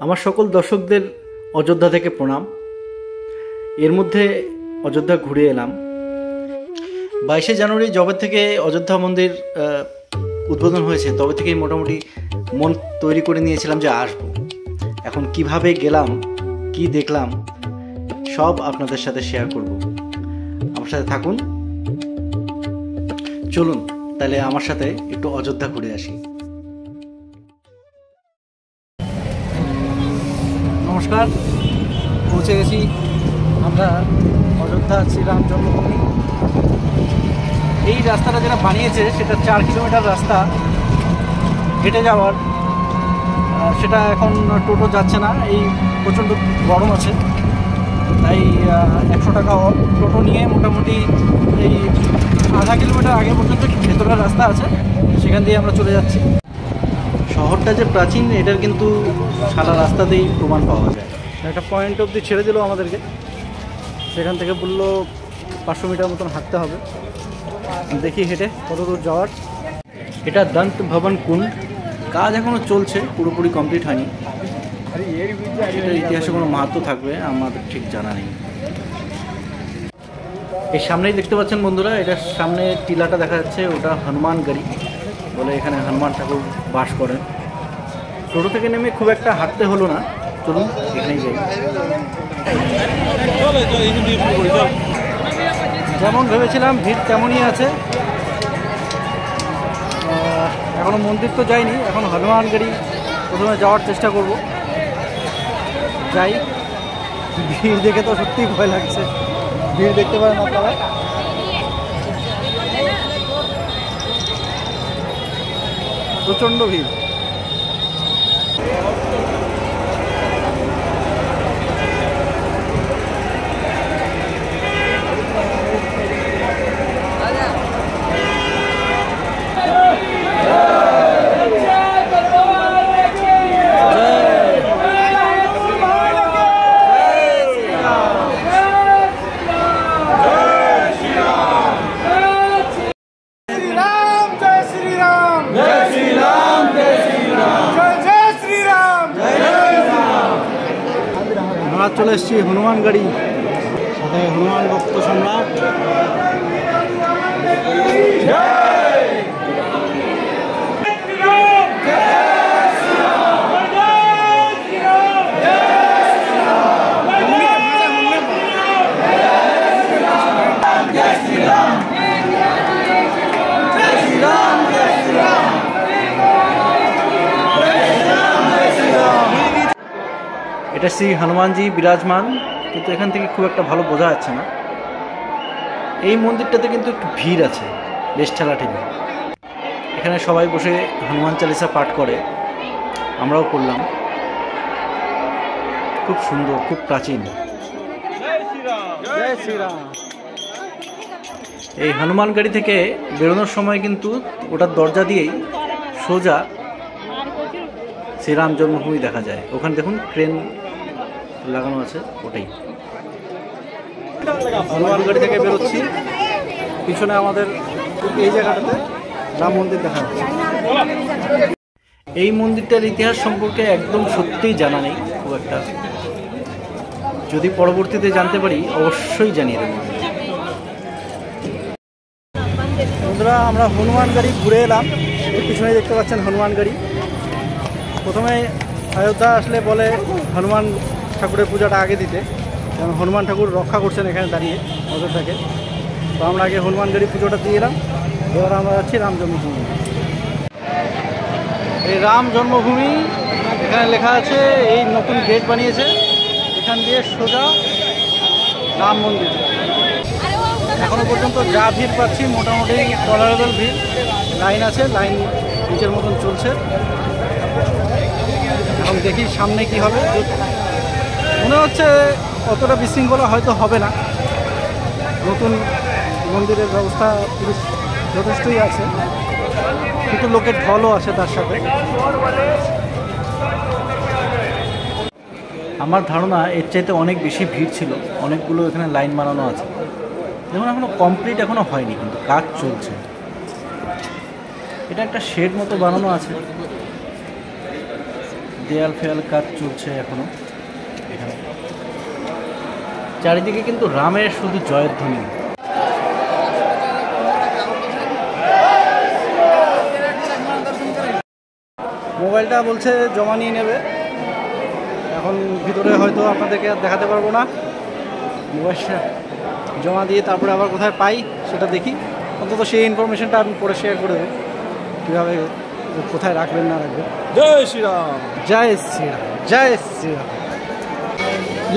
আমার সকল দর্শকদের অযোধ্যা থেকে প্রণাম। এর মধ্যে অযোধ্যা ঘুরে এলাম। 22শে জানুয়ারি যবে থেকে অযোধ্যা মন্দির উদ্বোধন হয়েছে তবে থেকেই মোটামুটি মন তৈরি করে নিয়েছিলাম যে আসবো। এখন কিভাবে গেলাম, কি দেখলাম সব আপনাদের সাথে শেয়ার করব। আমার সাথে থাকুন, চলুন তাহলে আমার সাথে একটু অযোধ্যা ঘুরে আসি। নমস্কার, পৌঁছে গেছি আমরা অযোধ্যা শ্রীরাম জন্মভূমি। এই রাস্তাটা যেটা বানিয়েছে সেটা 4 কিলোমিটার রাস্তা হেঁটে যাওয়ার, সেটা এখন টোটো যাচ্ছে না, এই প্রচণ্ড গরম আছে, তাই 100 টাকা টোটো নিয়ে মোটামুটি এই আধা কিলোমিটার আগে পর্যন্ত ভেতরের রাস্তা আছে, সেখান দিয়ে আমরা চলে যাচ্ছি। শহরটা যে প্রাচীন এটার কিন্তু সারা রাস্তাতেই প্রমাণ পাওয়া যায়। একটা পয়েন্ট অবধি ছেড়ে দিল আমাদেরকে, সেখান থেকে বললো 500 মিটার মতন হাঁটতে হবে। দেখি হেঁটে কত দূর যাওয়ার। এটা দন্ত ভবন কুণ্ড, কাজ এখনও চলছে, পুরোপুরি কমপ্লিট হয়নি। এটার ইতিহাসে কোনো মাহাত্ম্য থাকবে আমাদের ঠিক জানা নেই। এই সামনেই দেখতে পাচ্ছেন বন্ধুরা, এটার সামনে টিলাটা দেখা যাচ্ছে, ওটা হনুমানগড়ি বলে, এখানে হনুমান ঠাকুর বাস করেন। টোটো থেকে নেমে খুব একটা হাঁটতে হলো না, চলুন এখানেই যাই। যেমন ভেবেছিলাম ভিড় তেমনই আছে। এখনো মন্দির তো যাইনি, এখন হনুমানগড়ি প্রথমে যাওয়ার চেষ্টা করব। যাই, ভিড় দেখে তো সত্যিই ভয় লাগছে। ভিড় দেখতে পারেন আপনারা, প্রচণ্ড ভিড়। আমরা চলে এসেছি হনুমানগড়ি, সাথে হনুমান ভক্ত সম্রাট। এটা শ্রী হনুমানজি বিরাজমান, কিন্তু এখান থেকে খুব একটা ভালো বোঝা যাচ্ছে না। এই মন্দিরটাতে কিন্তু একটু ভিড় আছে, বেশ ঠেলাঠেলি। এখানে সবাই বসে হনুমান চালিসা পাঠ করে, আমরাও করলাম। খুব সুন্দর, খুব প্রাচীন। জয় শ্রীরাম। এই হনুমানগড়ি থেকে বেরোনোর সময় কিন্তু ওটার দরজা দিয়েই সোজা শ্রীরাম জন্মভূমি দেখা যায়। ওখানে দেখুন ক্রেন লাগানো আছে, ওটাই। হনুমানগড়ি থেকে বেরোচ্ছি, পিছনে আমাদের এই জায়গাটাতে রাম মন্দির দেখা যাচ্ছে। এই মন্দিরটার ইতিহাস সম্পর্কে একদম সত্যিই জানা নেই খুব একটা, যদি পরবর্তীতে জানতে পারি অবশ্যই জানিয়ে দেব। বন্ধুরা, আমরা হনুমানগড়ি ঘুরে এলাম। পিছনে দেখতে পাচ্ছেন হনুমানগড়ি। প্রথমে অযোধ্যা আসলে বলে হনুমান ঠাকুরের পূজাটা আগে দিতে, কারণ হনুমান ঠাকুর রক্ষা করছেন এখানে দাঁড়িয়ে অযোধ্যাকে। তো আমরা আগে হনুমানগড়ি পুজোটা দিয়ে এলাম, এবার আমরা যাচ্ছি রাম জন্মভূমি। এই রাম জন্মভূমি এখানে লেখা আছে, এই নতুন গেট বানিয়েছে, এখান দিয়ে সোজা রাম মন্দির। এখনও পর্যন্ত যা ভিড় পাচ্ছি মোটামুটি টলারেবল ভিড়। লাইন আছে, লাইন নিচের মতন চলছে। এখন দেখি সামনে কি হবে। মনে হচ্ছে অতটা বিশৃঙ্খলা হয়তো হবে না, নতুন মন্দিরের ব্যবস্থা পুলিশ যথেষ্টই আছে, কিন্তু লোকের ঢলও আছে তার সাথে। আমার ধারণা এর চাইতে অনেক বেশি ভিড় ছিল, অনেকগুলো এখানে লাইন বানানো আছে। যেমন এখনও কমপ্লিট এখনও হয়নি, কিন্তু কাজ চলছে। এটা একটা শেড মতো বানানো আছে, দেয়াল ফেয়াল কাজ চলছে এখনো এখানে। চারিদিকে কিন্তু রামের শুধু জয়ধ্বনি। মোবাইলটা বলছে জমা নিয়ে নেবে, এখন ভিতরে হয়তো আপনাদেরকে আর দেখাতে পারবো না। মোবাইলটা জমা দিয়ে তারপরে আবার কোথায় পাই সেটা দেখি। অন্তত সেই ইনফরমেশনটা আমি পরে শেয়ার করে দেবো, কীভাবে কোথায় রাখবেন না রাখবেন। জয় শ্রীরাম, জয় শ্রীরাম, জয় শ্রীরাম,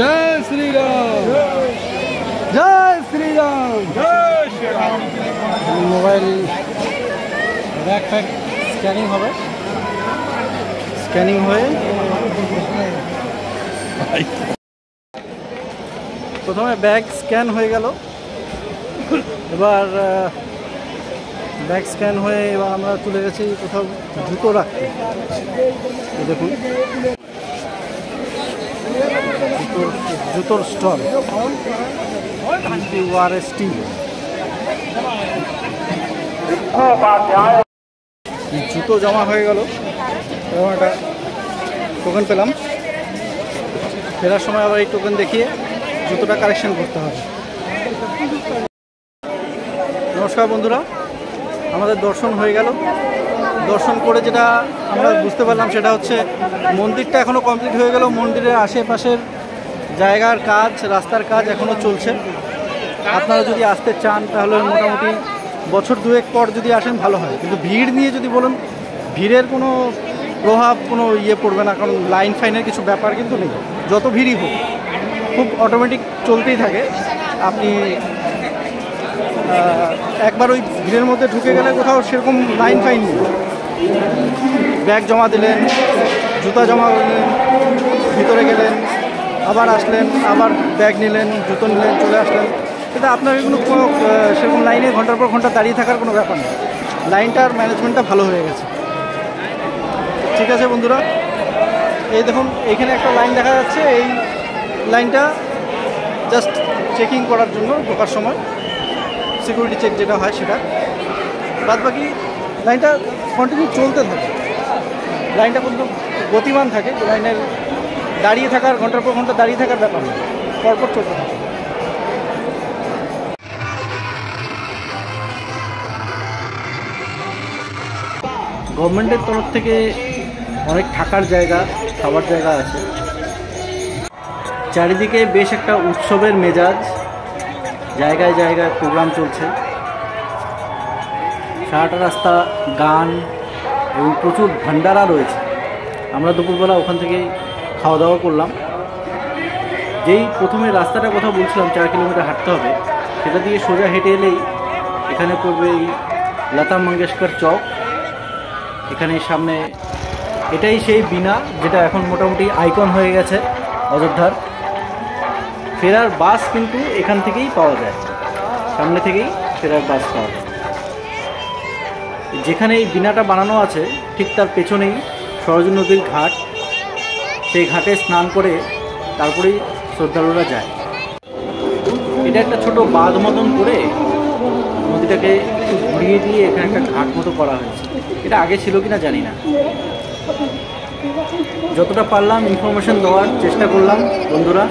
জয় শ্রীরাম, জয় শ্রীরাম, জয় শ্রীরাম। মোবাইল ব্যাগ ফ্যাগ স্ক্যানিং হবে, স্ক্যানিং হয়ে প্রথমে ব্যাগ স্ক্যান হয়ে গেল। এবার ব্যাগ স্ক্যান হয়ে এবার আমরা চলে গেছি কোথাও জুতো রাখতে। দেখুন জুতোর স্টল, ওআরএসটি। জুতো জমা হয়ে গেল এবং একটা টোকেন পেলাম। ফেরার সময় আবার এই টোকেন দেখিয়ে জুতোটা কালেকশন করতে হবে। নমস্কার বন্ধুরা, আমাদের দর্শন হয়ে গেল। দর্শন করে যেটা আমরা বুঝতে পারলাম সেটা হচ্ছে মন্দিরটা এখনও কমপ্লিট হয়ে গেল। মন্দিরের আশেপাশের জায়গার কাজ, রাস্তার কাজ এখনও চলছে। আপনারা যদি আসতে চান তাহলে মোটামুটি বছর দুয়েক পর যদি আসেন ভালো হয়। কিন্তু ভিড় নিয়ে যদি বলেন, ভিড়ের কোনো প্রভাব কোনো পড়বে না, কারণ লাইন ফাইনের কিছু ব্যাপার কিন্তু নেই। যত ভিড়ই হোক খুব অটোমেটিক চলতেই থাকে। আপনি একবার ওই ভিড়ের মধ্যে ঢুকে গেলে কোথাও সেরকম লাইন ফাইন নেই। ব্যাগ জমা দিলেন, জুতা জমা করলেন, ভিতরে গেলেন, আবার আসলেন, আবার ব্যাগ নিলেন, জুতো নিলেন, চলে আসলেন। কিন্তু আপনার কোনো সেরকম লাইনে ঘন্টার পর ঘন্টা দাঁড়িয়ে থাকার কোনো ব্যাপার নেই। লাইনটার ম্যানেজমেন্টটা ভালো হয়ে গেছে। ঠিক আছে বন্ধুরা, এই দেখুন এইখানে একটা লাইন দেখা যাচ্ছে। এই লাইনটা জাস্ট চেকিং করার জন্য ঢোকার সময় সিকিউরিটি চেক যেটা হয় সেটা। বাদ বাকি লাইনটা কন্টিনিউ চলতে থাকে। লাইনটা কিন্তু গতিমান থাকে, লাইনের দাঁড়িয়ে থাকার ঘন্টার পর ঘন্টা দাঁড়িয়ে থাকার ব্যাপার নেই, পরপর চলতে থাকে। গভর্নমেন্টের তরফ থেকে অনেক থাকার জায়গা, খাবার জায়গা আছে। চারিদিকে বেশ একটা উৎসবের মেজাজ, জায়গায় জায়গায় প্রোগ্রাম চলছে। সারাটা রাস্তা গান এবং প্রচুর ভান্ডারা রয়েছে। আমরা দুপুরবেলা ওখান থেকে খাওয়া দাওয়া করলাম। যেই প্রথমে রাস্তাটার কথা বলছিলাম 4 কিলোমিটার হাঁটতে হবে, সেটা দিয়ে সোজা হেঁটে এলেই এখানে পড়বে এই লতা মঙ্গেশকর চক। এখানে সামনে এটাই সেই বিনা, যেটা এখন মোটামুটি আইকন হয়ে গেছে অযোধ্যার। ফেরার বাস কিন্তু এখান থেকেই পাওয়া যায়, সামনে থেকেই ফেরার বাস পাওয়া যায়। যেখানে এই বিনাটা বানানো আছে ঠিক তার পেছনেই সরজু নদীর ঘাট। সেই ঘাটে স্নান করে তারপরেই শ্রদ্ধালুরা যায়। এটা একটা ছোট বাঁধ মতন করে নদীটাকে একটু ঘুরিয়ে দিয়ে এখানে একটা ঘাট মতো করা হয়েছে। এটা আগে ছিল কিনা জানি না। যতটা পারলাম ইনফরমেশন দেওয়ার চেষ্টা করলাম। বন্ধুরা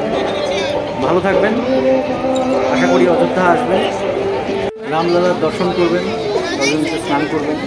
ভালো থাকবেন, আশা করি অযোধ্যা আসবেন, রামলালার দর্শন করবেন, রজনীতে স্নান করবেন।